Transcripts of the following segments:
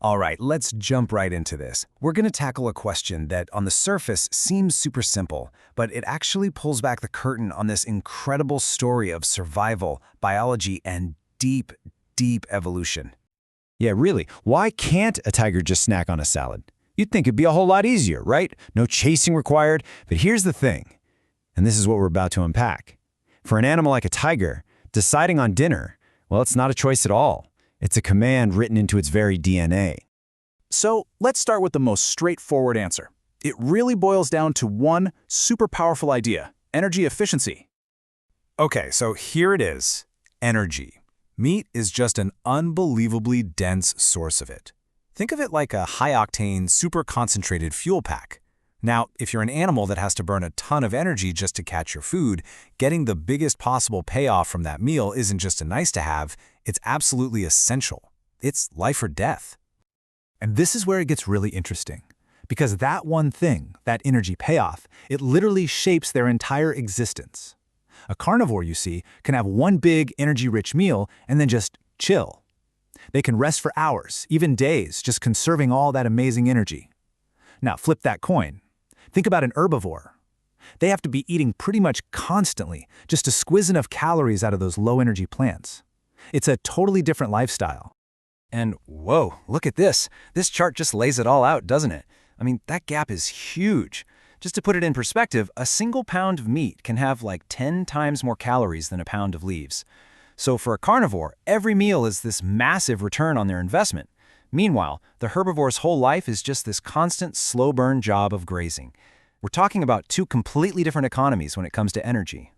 All right, let's jump right into this. We're going to tackle a question that on the surface seems super simple, but it actually pulls back the curtain on this incredible story of survival, biology, and deep, deep evolution. Yeah, really, why can't a tiger just snack on a salad? You'd think it'd be a whole lot easier, right? No chasing required. But here's the thing, and this is what we're about to unpack. For an animal like a tiger, deciding on dinner, well, it's not a choice at all. It's a command written into its very DNA. So let's start with the most straightforward answer. It really boils down to one super powerful idea: energy efficiency. Okay, so here it is, energy. Meat is just an unbelievably dense source of it. Think of it like a high-octane, super concentrated fuel pack. Now, if you're an animal that has to burn a ton of energy just to catch your food, getting the biggest possible payoff from that meal isn't just a nice-to-have, it's absolutely essential. It's life or death. And this is where it gets really interesting. Because that one thing, that energy payoff, it literally shapes their entire existence. A carnivore, you see, can have one big energy-rich meal and then just chill. They can rest for hours, even days, just conserving all that amazing energy. Now, flip that coin. Think about an herbivore. They have to be eating pretty much constantly just to squeeze enough calories out of those low-energy plants. It's a totally different lifestyle. And whoa, look at this. This chart just lays it all out, doesn't it? I mean, that gap is huge. Just to put it in perspective, a single pound of meat can have like 10 times more calories than a pound of leaves. So for a carnivore, every meal is this massive return on their investment. Meanwhile, the herbivore's whole life is just this constant, slow-burn job of grazing. We're talking about two completely different economies when it comes to energy.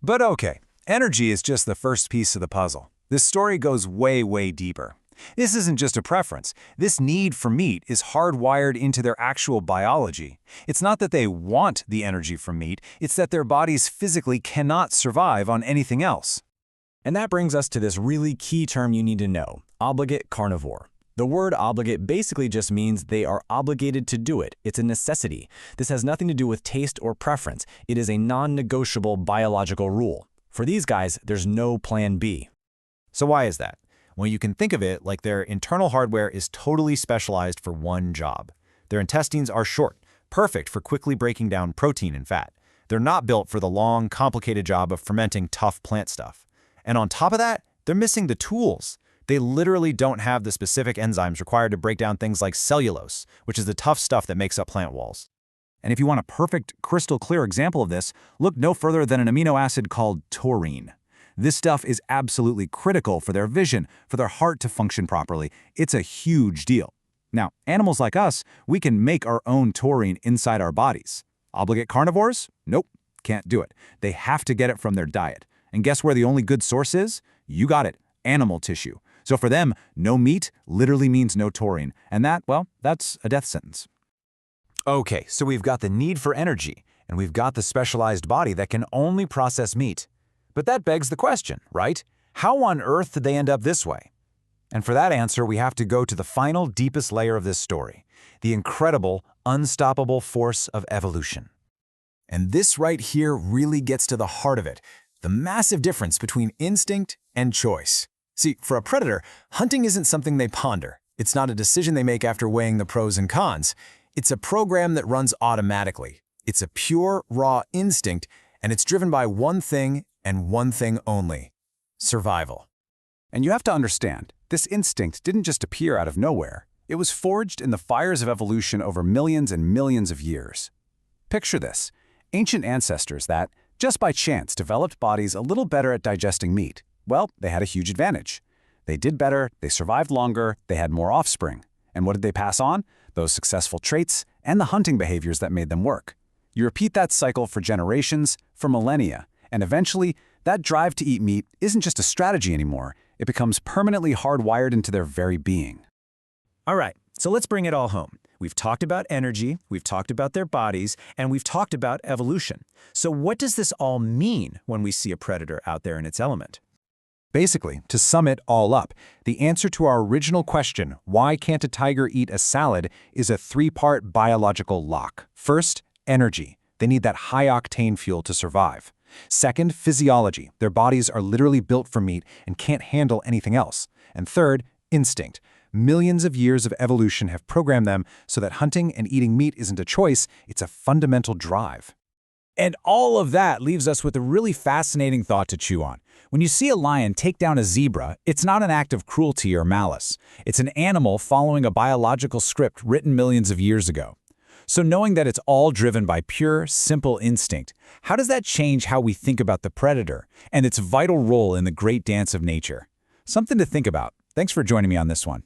But okay, energy is just the first piece of the puzzle. This story goes way, way deeper. This isn't just a preference. This need for meat is hardwired into their actual biology. It's not that they want the energy from meat, it's that their bodies physically cannot survive on anything else. And that brings us to this really key term you need to know: obligate carnivore. The word obligate basically just means they are obligated to do it. It's a necessity. This has nothing to do with taste or preference. It is a non-negotiable biological rule. For these guys, there's no plan B. So why is that? Well, you can think of it like their internal hardware is totally specialized for one job. Their intestines are short, perfect for quickly breaking down protein and fat. They're not built for the long, complicated job of fermenting tough plant stuff. And on top of that, they're missing the tools. They literally don't have the specific enzymes required to break down things like cellulose, which is the tough stuff that makes up plant walls. And if you want a perfect, crystal clear example of this, look no further than an amino acid called taurine. This stuff is absolutely critical for their vision, for their heart to function properly. It's a huge deal. Now, animals like us, we can make our own taurine inside our bodies. Obligate carnivores? Nope, can't do it. They have to get it from their diet. And guess where the only good source is? You got it, animal tissue. So for them, no meat literally means no taurine. And that, well, that's a death sentence. Okay, so we've got the need for energy, and we've got the specialized body that can only process meat. But that begs the question, right? How on earth did they end up this way? And for that answer, we have to go to the final, deepest layer of this story, the incredible, unstoppable force of evolution. And this right here really gets to the heart of it, the massive difference between instinct and choice. See, for a predator, hunting isn't something they ponder. It's not a decision they make after weighing the pros and cons. It's a program that runs automatically. It's a pure, raw instinct, and it's driven by one thing and one thing only: survival. And you have to understand, this instinct didn't just appear out of nowhere. It was forged in the fires of evolution over millions and millions of years. Picture this: ancient ancestors that, just by chance, developed bodies a little better at digesting meat. Well, they had a huge advantage. They did better, they survived longer, they had more offspring. And what did they pass on? Those successful traits and the hunting behaviors that made them work. You repeat that cycle for generations, for millennia, and eventually, that drive to eat meat isn't just a strategy anymore. It becomes permanently hardwired into their very being. All right, so let's bring it all home. We've talked about energy, we've talked about their bodies, and we've talked about evolution. So what does this all mean when we see a predator out there in its element? Basically, to sum it all up, the answer to our original question, why can't a tiger eat a salad, is a three-part biological lock. First, energy. They need that high-octane fuel to survive. Second, physiology. Their bodies are literally built for meat and can't handle anything else. And third, instinct. Millions of years of evolution have programmed them so that hunting and eating meat isn't a choice, it's a fundamental drive. And all of that leaves us with a really fascinating thought to chew on. When you see a lion take down a zebra, it's not an act of cruelty or malice. It's an animal following a biological script written millions of years ago. So knowing that it's all driven by pure, simple instinct, how does that change how we think about the predator and its vital role in the great dance of nature? Something to think about. Thanks for joining me on this one.